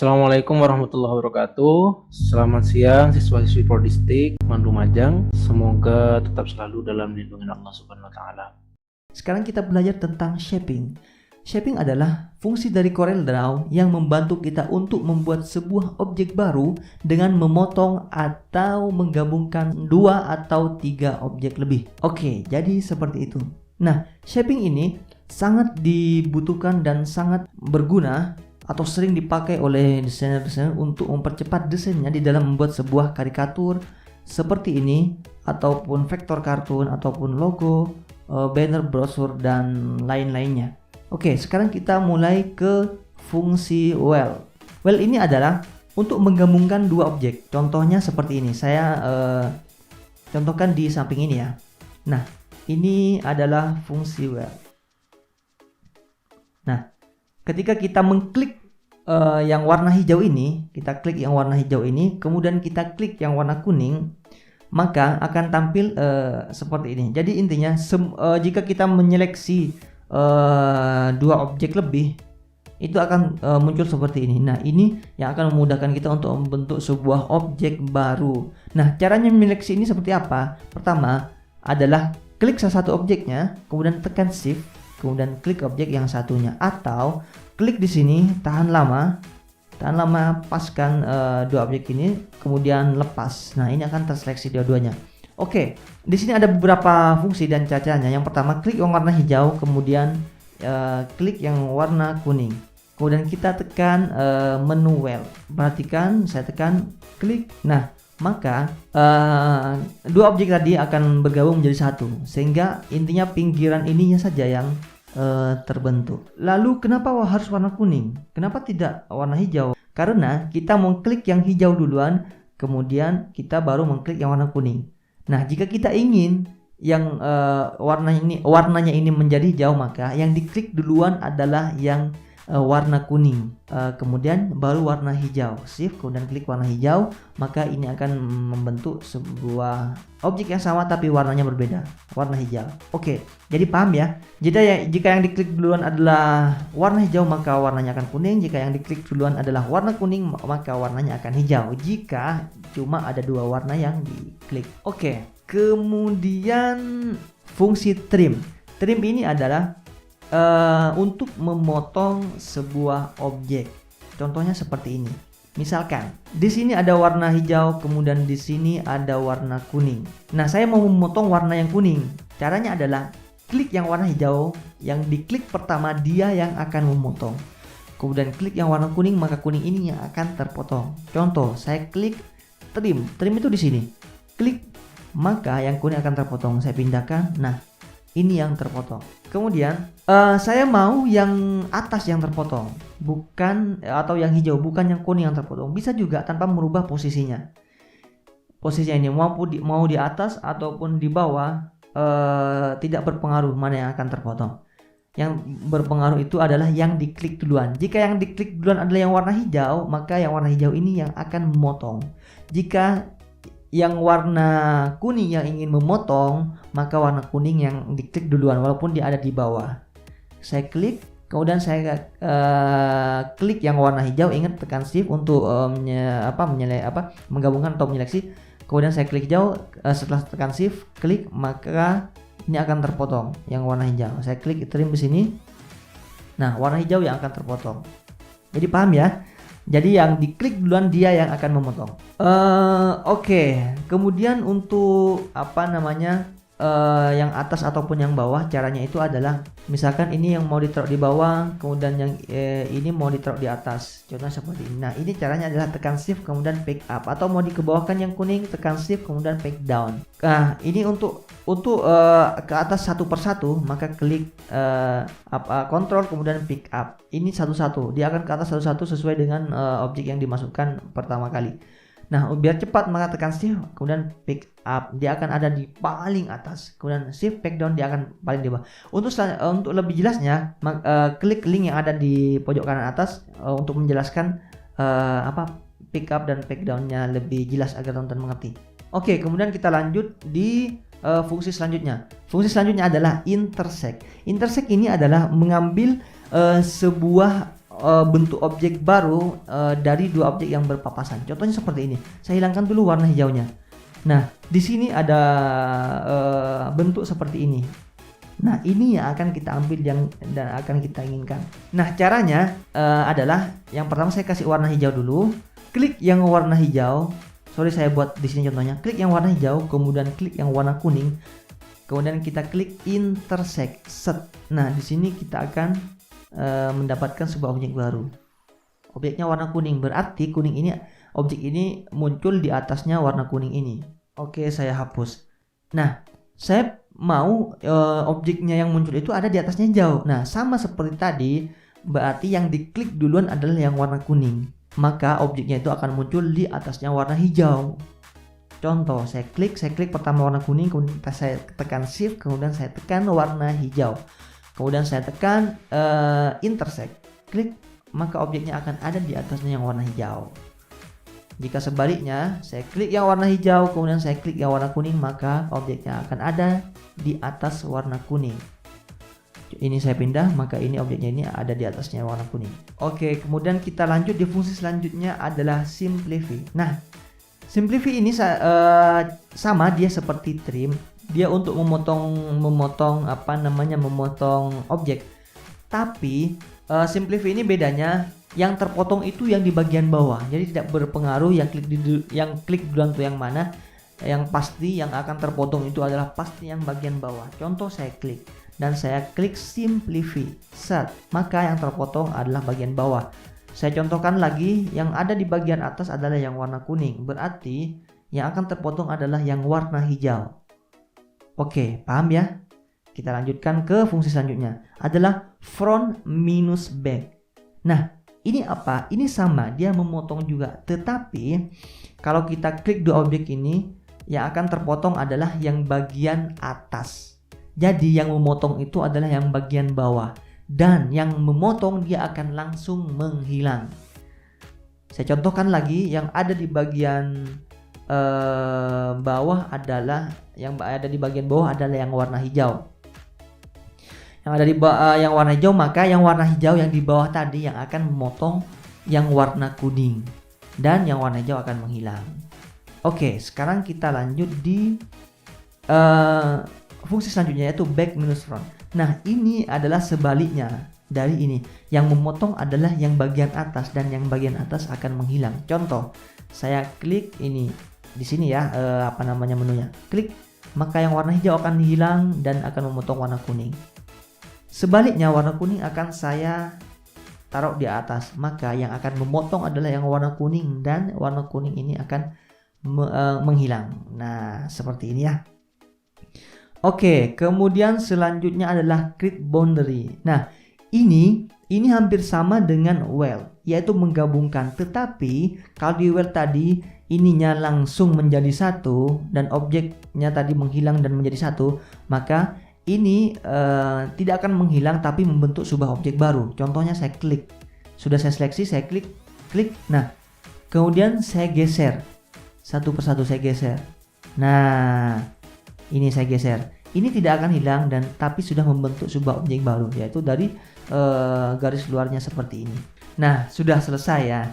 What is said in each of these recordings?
Assalamualaikum warahmatullahi wabarakatuh. Selamat siang siswa-siswi Prodistik Mandu Majang. Semoga tetap selalu dalam lindungan Allah Subhanahu wa taala. Sekarang kita belajar tentang shaping. Shaping adalah fungsi dari CorelDRAW yang membantu kita untuk membuat sebuah objek baru dengan memotong atau menggabungkan 2 atau 3 objek lebih. Oke, jadi seperti itu. Nah, shaping ini sangat dibutuhkan dan sangat berguna atau sering dipakai oleh desainer-desainer untuk mempercepat desainnya di dalam membuat sebuah karikatur seperti ini, ataupun vektor kartun, ataupun logo, banner, brosur, dan lain-lainnya. Oke, sekarang kita mulai ke fungsi well. Well ini adalah untuk menggabungkan 2 objek. Contohnya seperti ini. Saya contohkan di samping ini ya. Nah, ini adalah fungsi well. Nah, ketika kita mengklik yang warna hijau ini, kita klik yang warna hijau ini, kemudian kita klik yang warna kuning, maka akan tampil seperti ini. Jadi intinya jika kita menyeleksi 2 objek lebih, itu akan muncul seperti ini. Nah, ini yang akan memudahkan kita untuk membentuk sebuah objek baru. Nah, caranya menyeleksi ini seperti apa? Pertama adalah klik salah satu objeknya, kemudian tekan shift, kemudian klik objek yang satunya, atau klik di sini, tahan lama, paskan 2 objek ini, kemudian lepas. Nah, ini akan terseleksi dua-duanya. Oke, di sini ada beberapa fungsi dan caranya. Yang pertama, klik yang warna hijau, kemudian klik yang warna kuning, kemudian kita tekan menu well. Perhatikan, saya tekan klik. Nah, maka 2 objek tadi akan bergabung menjadi satu, sehingga intinya pinggiran ininya saja yang terbentuk. Lalu kenapa harus warna kuning? Kenapa tidak warna hijau? Karena kita mau klik yang hijau duluan, kemudian kita baru mengklik yang warna kuning. Nah, jika kita ingin yang warnanya ini menjadi hijau, maka yang diklik duluan adalah yang warna kuning, kemudian baru warna hijau. Shift kemudian klik warna hijau, maka ini akan membentuk sebuah objek yang sama tapi warnanya berbeda, warna hijau. Oke, jadi paham ya? Jika yang diklik duluan adalah warna hijau, maka warnanya akan kuning. Jika yang diklik duluan adalah warna kuning, maka warnanya akan hijau. Jika cuma ada 2 warna yang diklik. Oke, kemudian fungsi trim. Trim ini adalah untuk memotong sebuah objek. Contohnya seperti ini. Misalkan di sini ada warna hijau, kemudian di sini ada warna kuning. Nah, saya mau memotong warna yang kuning. Caranya adalah klik yang warna hijau, yang diklik pertama dia yang akan memotong. Kemudian klik yang warna kuning, maka kuning ini yang akan terpotong. Contoh, saya klik trim. Trim itu di sini. Klik, maka yang kuning akan terpotong. Saya pindahkan. Nah, ini yang terpotong. Kemudian saya mau yang atas yang terpotong, bukan, atau yang hijau, bukan yang kuning yang terpotong. Bisa juga tanpa merubah posisinya. Posisinya ini mau di atas ataupun di bawah, tidak berpengaruh mana yang akan terpotong. Yang berpengaruh itu adalah yang diklik duluan. Jika yang diklik duluan adalah yang warna hijau, maka yang warna hijau ini yang akan memotong. Jika yang warna kuning yang ingin memotong, maka warna kuning yang diklik duluan walaupun dia ada di bawah. Saya klik, kemudian saya klik yang warna hijau. Ingat, tekan shift untuk menggabungkan atau menyeleksi. Kemudian saya klik hijau. Setelah tekan shift, klik, maka ini akan terpotong yang warna hijau. Saya klik trim di sini. Nah, warna hijau yang akan terpotong. Jadi paham ya? Jadi yang diklik duluan dia yang akan memotong. Oke. Kemudian untuk yang atas ataupun yang bawah, caranya itu adalah misalkan ini yang mau ditaruh di bawah, kemudian yang ini mau ditaruh di atas. Contohnya seperti ini. Nah, ini caranya adalah tekan shift kemudian pick up, atau mau dikebawahkan yang kuning, tekan shift kemudian pick down. Nah, ini untuk ke atas satu persatu, maka klik control kemudian pick up. Ini satu-satu, dia akan ke atas satu-satu sesuai dengan objek yang dimasukkan pertama kali. Nah, biar cepat maka tekan shift kemudian pick up, dia akan ada di paling atas. Kemudian shift pick down, dia akan paling di bawah. Untuk lebih jelasnya, klik link yang ada di pojok kanan atas untuk menjelaskan pick up dan pick down-nya lebih jelas agar teman-teman mengerti. Oke, kemudian kita lanjut di fungsi selanjutnya. Fungsi selanjutnya adalah intersect. Intersect ini adalah mengambil sebuah bentuk objek baru dari dua objek yang berpapasan. Contohnya seperti ini. Saya hilangkan dulu warna hijaunya. Nah, di sini ada bentuk seperti ini. Nah, ini yang akan kita ambil dan akan kita inginkan. Nah, caranya adalah yang pertama saya kasih warna hijau dulu. Klik yang warna hijau. Sorry, saya buat di sini contohnya. Klik yang warna hijau, kemudian klik yang warna kuning. Kemudian kita klik intersect set. Nah, di sini kita akan mendapatkan sebuah objek baru. Objeknya warna kuning, berarti kuning ini, objek ini muncul di atasnya warna kuning ini. Oke, saya hapus. Nah, saya mau objeknya yang muncul itu ada di atasnya hijau. Nah, sama seperti tadi, berarti yang diklik duluan adalah yang warna kuning. Maka objeknya itu akan muncul di atasnya warna hijau. Contoh, saya klik pertama warna kuning, kemudian saya tekan shift, kemudian saya tekan warna hijau. Kemudian saya tekan intersect, klik, maka objeknya akan ada di atasnya yang warna hijau. Jika sebaliknya, saya klik yang warna hijau, kemudian saya klik yang warna kuning, maka objeknya akan ada di atas warna kuning. Ini saya pindah, maka ini objeknya ini ada di atasnya warna kuning. Oke, kemudian kita lanjut di fungsi selanjutnya adalah simplify. Nah, simplify ini sama, dia seperti trim. Dia untuk memotong objek. Tapi simplify ini bedanya, yang terpotong itu yang di bagian bawah. Jadi tidak berpengaruh yang klik duluan itu yang mana. Yang pasti yang akan terpotong itu adalah pasti yang bagian bawah. Contoh, saya klik dan saya klik simplify set, maka yang terpotong adalah bagian bawah. Saya contohkan lagi, yang ada di bagian atas adalah yang warna kuning, berarti yang akan terpotong adalah yang warna hijau. Oke, paham ya? Kita lanjutkan ke fungsi selanjutnya, adalah front minus back. Nah, ini apa? Ini sama, dia memotong juga, tetapi kalau kita klik dua objek ini, yang akan terpotong adalah yang bagian atas. Jadi yang memotong itu adalah yang bagian bawah, dan yang memotong dia akan langsung menghilang. Saya contohkan lagi, yang ada di bagian bawah adalah yang warna hijau. Yang ada di yang warna hijau, maka yang warna hijau yang di bawah tadi yang akan memotong yang warna kuning, dan yang warna hijau akan menghilang. Oke, sekarang kita lanjut di fungsi selanjutnya, yaitu back minus front. Nah, ini adalah sebaliknya dari ini. Yang memotong adalah yang bagian atas, dan yang bagian atas akan menghilang. Contoh, saya klik ini di sini ya, menunya. Klik, maka yang warna hijau akan hilang dan akan memotong warna kuning. Sebaliknya, warna kuning akan saya taruh di atas, maka yang akan memotong adalah yang warna kuning, dan warna kuning ini akan menghilang. Nah, seperti ini ya. Oke, kemudian selanjutnya adalah create boundary. Nah, ini hampir sama dengan well, yaitu menggabungkan. Tetapi kalau di well tadi ininya langsung menjadi satu dan objeknya tadi menghilang dan menjadi satu, maka ini tidak akan menghilang tapi membentuk sebuah objek baru. Contohnya, saya klik, sudah saya seleksi, saya klik. Nah, kemudian saya geser satu persatu, saya geser. Nah, ini saya geser. Ini tidak akan hilang dan tapi sudah membentuk sebuah objek baru, yaitu dari garis luarnya seperti ini. Nah, sudah selesai ya.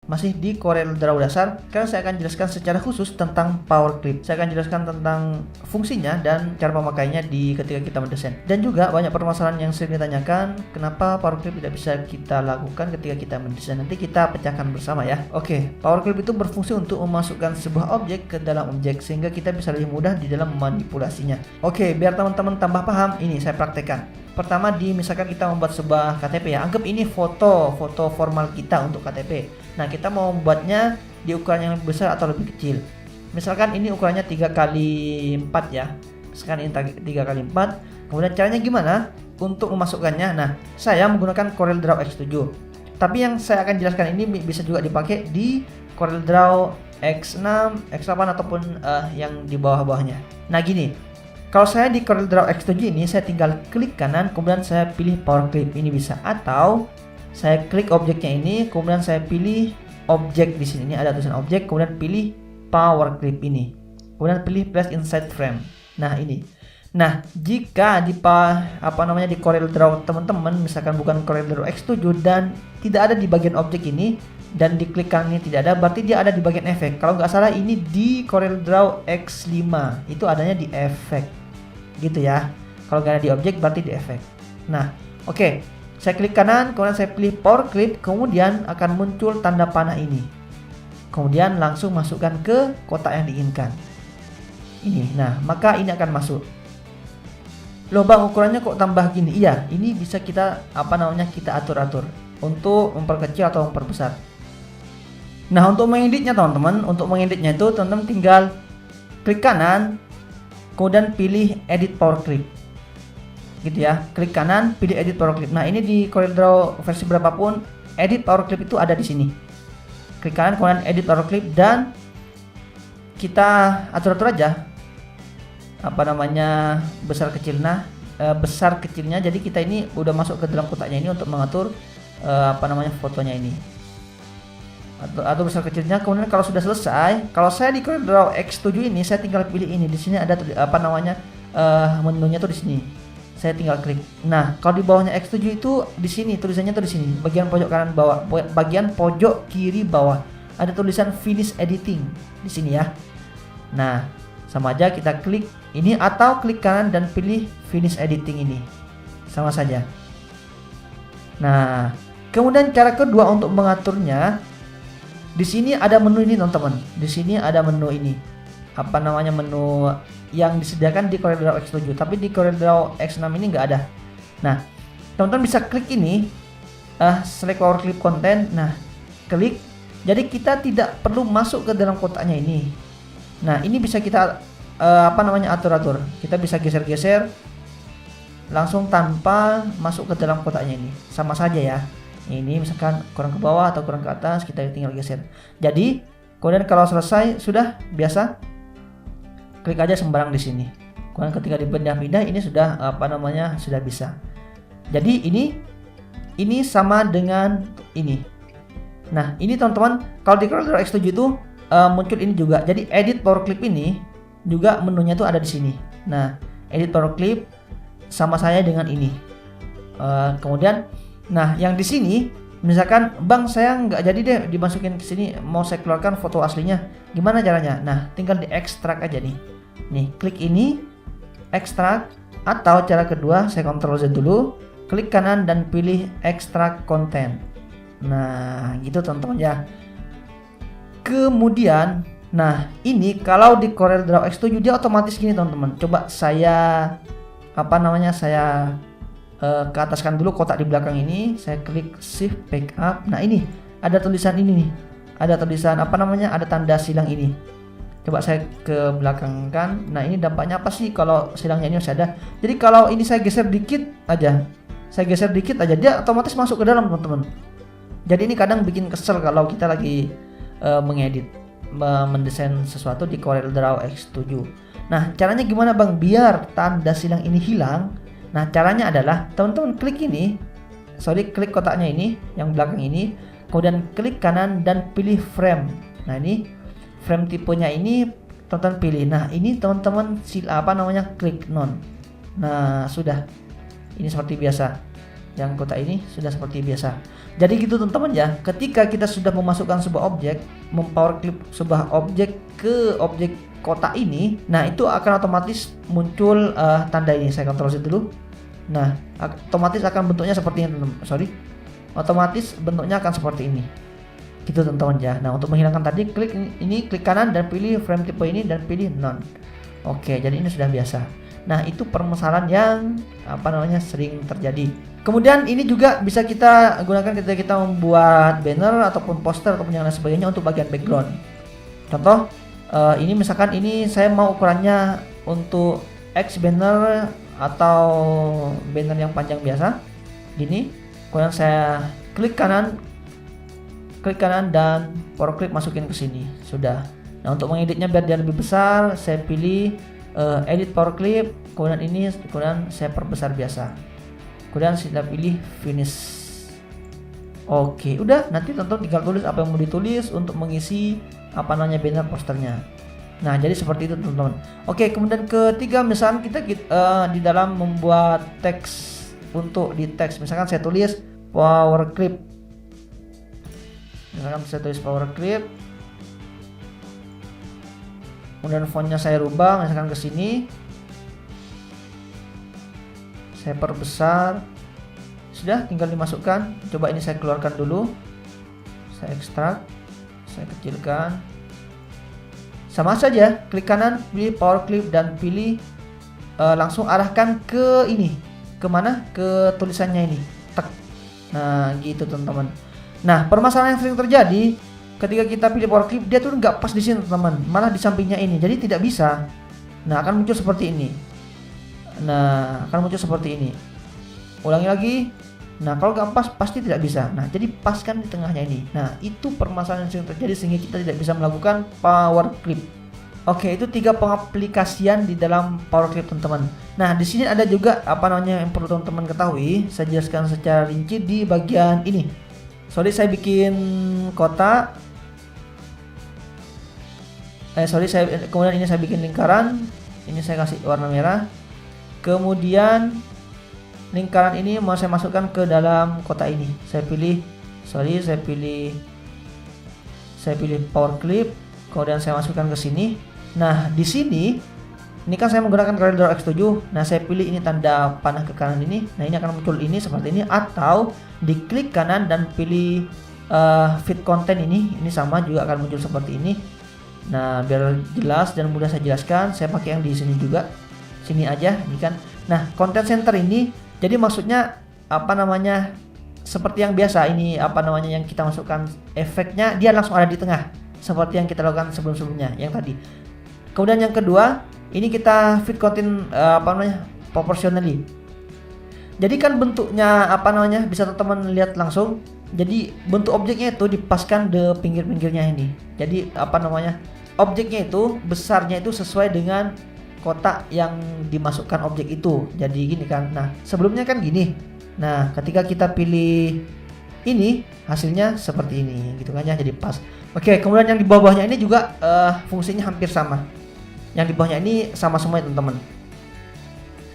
Masih di Corel Draw dasar, sekarang saya akan jelaskan secara khusus tentang Power Clip. Saya akan jelaskan tentang fungsinya dan cara memakainya ketika kita mendesain. Dan juga banyak permasalahan yang sering ditanyakan, kenapa Power Clip tidak bisa kita lakukan ketika kita mendesain. Nanti kita pecahkan bersama ya. Oke, Power Clip itu berfungsi untuk memasukkan sebuah objek ke dalam objek sehingga kita bisa lebih mudah di dalam memanipulasinya. Oke, biar teman-teman tambah paham, ini saya praktekkan. Pertama, misalkan kita membuat sebuah KTP ya. Anggap ini foto formal kita untuk KTP. Nah, kita mau membuatnya di ukuran yang lebih besar atau lebih kecil. Misalkan ini ukurannya 3x4 ya. Sekarang ini 3x4. Kemudian caranya gimana untuk memasukkannya? Nah, saya menggunakan Corel Draw X7. Tapi yang saya akan jelaskan ini bisa juga dipakai di Corel Draw X6, X8 ataupun yang di bawah-bawahnya. Nah, gini. Kalau saya di Corel Draw X7 ini, saya tinggal klik kanan, kemudian saya pilih Power Clip, ini bisa. Atau saya klik objeknya ini, kemudian saya pilih objek di sini. Ini ada tulisan objek, kemudian pilih Power Clip ini. Kemudian pilih Place Inside Frame. Nah, ini. Nah, jika di di Corel Draw teman-teman misalkan bukan Corel Draw X7 dan tidak ada di bagian objek ini dan diklik kanan ini tidak ada, berarti dia ada di bagian efek. Kalau nggak salah ini di Corel Draw X5 itu adanya di efek, gitu ya. Kalau nggak ada di objek berarti di efek. Nah, oke. Saya klik kanan, kemudian saya pilih Power Clip, kemudian akan muncul tanda panah ini. Kemudian langsung masukkan ke kotak yang diinginkan. Ini, nah maka ini akan masuk. Loh bang, ukurannya kok tambah gini? Iya, ini bisa kita kita atur-atur untuk memperkecil atau memperbesar. Nah, untuk mengeditnya teman-teman, itu teman-teman tinggal klik kanan, kemudian pilih Edit Power Clip. Gitu ya, klik kanan, pilih Edit Power Clip. Nah, ini di Corel Draw versi berapapun, Edit Power Clip itu ada di sini. Klik kanan, kemudian Edit Power Clip dan kita atur-atur aja besar kecilnya. Jadi kita ini udah masuk ke dalam kotaknya ini untuk mengatur fotonya ini atau besar kecilnya. Kemudian kalau sudah selesai, kalau saya di Corel Draw X7 ini saya tinggal pilih ini. Di sini ada menunya tuh di sini. Saya tinggal klik. Nah, kalau di bawahnya X7 itu di sini tulisannya tuh di sini, bagian pojok kanan bawah, bagian pojok kiri bawah ada tulisan Finish Editing di sini ya. Nah, sama aja kita klik ini atau klik kanan dan pilih Finish Editing ini. Sama saja. Nah, kemudian cara kedua untuk mengaturnya, di sini ada menu ini teman-teman. Di sini ada menu ini. Menu yang disediakan di Corel Draw X7, tapi di Corel Draw X6 ini nggak ada. Nah, teman-teman bisa klik ini, select Power Clip Content. Nah, klik. Jadi kita tidak perlu masuk ke dalam kotaknya ini. Nah, ini bisa kita atur-atur. Kita bisa geser-geser langsung tanpa masuk ke dalam kotaknya ini. Sama saja ya. Ini misalkan kurang ke bawah atau kurang ke atas, kita tinggal geser. Jadi, kemudian kalau selesai sudah biasa, klik aja sembarang di sini. Kemudian ketika dipindah-pindah ini sudah sudah bisa. Jadi ini sama dengan ini. Nah, ini teman-teman, kalau di Corel Draw X7 itu muncul ini juga. Jadi Edit Power Clip ini juga menunya tuh ada di sini. Nah, Edit Power Clip sama saya dengan ini. Kemudian, nah yang di sini, misalkan bang saya nggak jadi deh dimasukin ke sini, mau saya keluarkan foto aslinya, gimana caranya? Nah, tinggal di ekstrak aja nih. Nih, klik ini, ekstrak, atau cara kedua saya Ctrl Z dulu, klik kanan dan pilih ekstrak konten. Nah, gitu teman-teman ya. Kemudian, nah ini kalau di Corel Draw X7 dia otomatis gini teman-teman. Coba saya saya ke ataskan dulu kotak di belakang ini. Saya klik Shift Backup. Nah, ini ada tulisan ini nih. Ada tulisan ada tanda silang ini. Coba saya ke belakangkan. Nah, ini dampaknya apa sih kalau silangnya ini masih ada? Jadi kalau ini saya geser dikit aja, dia otomatis masuk ke dalam teman-teman. Jadi ini kadang bikin kesel kalau kita lagi mengedit, mendesain sesuatu di Corel Draw X7. Nah, caranya gimana bang biar tanda silang ini hilang? Nah, caranya adalah teman-teman klik kotaknya ini yang belakang ini, kemudian klik kanan dan pilih frame. Nah, ini frame tipenya ini teman-teman pilih. Nah, ini teman-teman klik none. Nah, sudah. Ini seperti biasa. Yang kotak ini sudah seperti biasa. Jadi gitu teman-teman ya. Ketika kita sudah memasukkan sebuah objek, mempower clip sebuah objek ke objek kotak ini, nah itu akan otomatis muncul tanda ini. Saya Ctrl Z dulu. Nah, otomatis akan bentuknya seperti ini, otomatis bentuknya akan seperti ini. Gitu teman-teman ya. Nah, untuk menghilangkan tadi klik kanan dan pilih frame tipe ini dan pilih none. Oke, jadi ini sudah biasa. Nah, itu permasalahan yang sering terjadi. Kemudian ini juga bisa kita gunakan ketika kita membuat banner ataupun poster ataupun yang lain sebagainya untuk bagian background. Contoh, ini misalkan ini saya mau ukurannya untuk X banner atau banner yang panjang biasa, gini. Kemudian saya klik kanan dan power clip masukin ke sini. Sudah. Nah, untuk mengeditnya biar dia lebih besar, saya pilih edit power clip, kemudian saya perbesar biasa. Kemudian kita pilih finish. Oke, udah. Nanti teman-teman tinggal tulis apa yang mau ditulis untuk mengisi banner posternya. Nah, jadi seperti itu teman-teman. Oke, kemudian ketiga, misalkan kita di dalam membuat teks untuk di teks, misalkan saya tulis power clip. Misalkan saya tulis power clip. Kemudian fontnya saya rubah, misalkan ke sini. Saya perbesar. Sudah, tinggal dimasukkan. Coba ini saya keluarkan dulu. Saya ekstrak. Saya kecilkan. Sama saja, klik kanan, pilih power clip dan pilih langsung arahkan ke ini. Kemana? Ke tulisannya ini. Tek. Nah, gitu teman-teman. Nah, permasalahan yang sering terjadi ketika kita pilih power clip, dia tuh nggak pas di sini teman-teman, malah di sampingnya ini, jadi tidak bisa. Nah, akan muncul seperti ini. Ulangi lagi. Nah, kalau nggak pas pasti tidak bisa. Nah, jadi paskan di tengahnya ini. Nah, itu permasalahan yang sering terjadi sehingga kita tidak bisa melakukan power clip. Oke, itu 3 pengaplikasian di dalam power clip teman-teman. Nah, di sini ada juga yang perlu teman-teman ketahui. Saya jelaskan secara rinci di bagian ini. Sorry, saya bikin kotak. Kemudian ini saya bikin lingkaran. Ini saya kasih warna merah. Kemudian lingkaran ini mau saya masukkan ke dalam kotak ini. Saya pilih power clip. Kemudian saya masukkan ke sini. Nah, di sini ini kan saya menggunakan CorelDRAW X7. Nah, saya pilih ini tanda panah ke kanan ini. Nah, ini akan muncul ini seperti ini, atau diklik kanan dan pilih fit content ini sama juga akan muncul seperti ini. Nah, biar jelas dan mudah saya jelaskan, saya pakai yang di sini juga. Sini aja, ini kan. Nah, content center ini jadi maksudnya seperti yang biasa ini yang kita masukkan efeknya, dia langsung ada di tengah seperti yang kita lakukan sebelum-sebelumnya yang tadi. Kemudian yang kedua, ini kita fit content proportionally. Jadi kan bentuknya bisa teman-teman lihat langsung. Jadi bentuk objeknya itu dipaskan di pinggir-pinggirnya ini. Jadi objeknya itu besarnya itu sesuai dengan kotak yang dimasukkan objek itu. Jadi gini kan. Nah, sebelumnya kan gini. Nah, ketika kita pilih ini, hasilnya seperti ini gitu kan ya, jadi pas. Oke, kemudian yang di bawahnya ini juga fungsinya hampir sama. Yang di bawahnya ini sama semua teman-teman.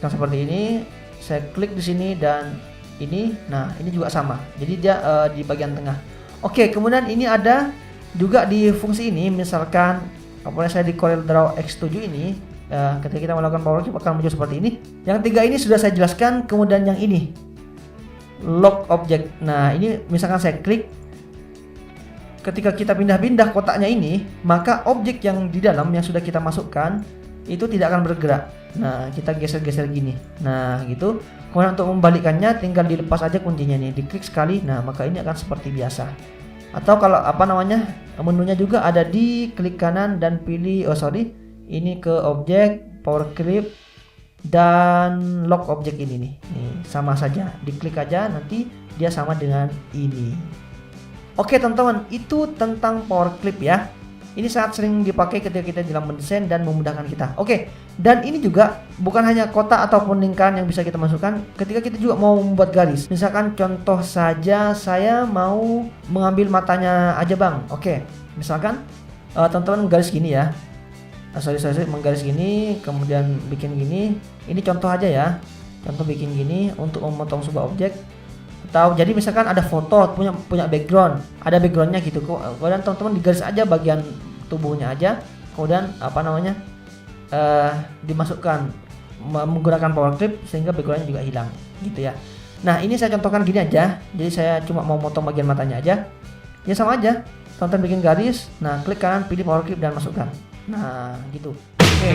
Nah, seperti ini, saya klik di sini dan ini. Nah, ini juga sama. Jadi dia di bagian tengah. Oke, kemudian ini ada juga di fungsi ini, misalkan saya di CorelDRAW X7 ini. Ketika kita melakukan power clip akan muncul seperti ini. Yang 3 ini sudah saya jelaskan. Kemudian yang ini lock object. Nah, ini misalkan saya klik, ketika kita pindah-pindah kotaknya ini, maka objek yang di dalam yang sudah kita masukkan itu tidak akan bergerak. Nah, kita geser-geser gini. Nah, gitu. Kemudian untuk membalikkannya tinggal dilepas aja kuncinya nih, diklik sekali. Nah, maka ini akan seperti biasa. Atau kalau menunya juga ada di klik kanan dan pilih ini ke objek, power clip dan lock objek ini nih. Sama saja, diklik aja nanti dia sama dengan ini. Oke teman-teman, itu tentang power clip ya. Ini sangat sering dipakai ketika kita dalam mendesain dan memudahkan kita. Oke, dan ini juga bukan hanya kotak ataupun lingkaran yang bisa kita masukkan. Ketika kita juga mau membuat garis, misalkan contoh saja saya mau mengambil matanya aja bang. Oke, misalkan teman-teman menggaris gini ya. Menggaris gini, kemudian bikin gini. Ini contoh aja ya. Contoh bikin gini untuk memotong sebuah objek. Atau jadi misalkan ada foto punya background, ada backgroundnya gitu. Kemudian teman-teman digaris aja bagian tubuhnya aja. Kemudian dimasukkan menggunakan power clip sehingga backgroundnya juga hilang gitu ya. Nah, ini saya contohkan gini aja. Jadi saya cuma mau motong bagian matanya aja. Ya sama aja. Teman-teman bikin garis. Nah, klik kanan, pilih power clip dan masukkan. Nah, gitu. Oke.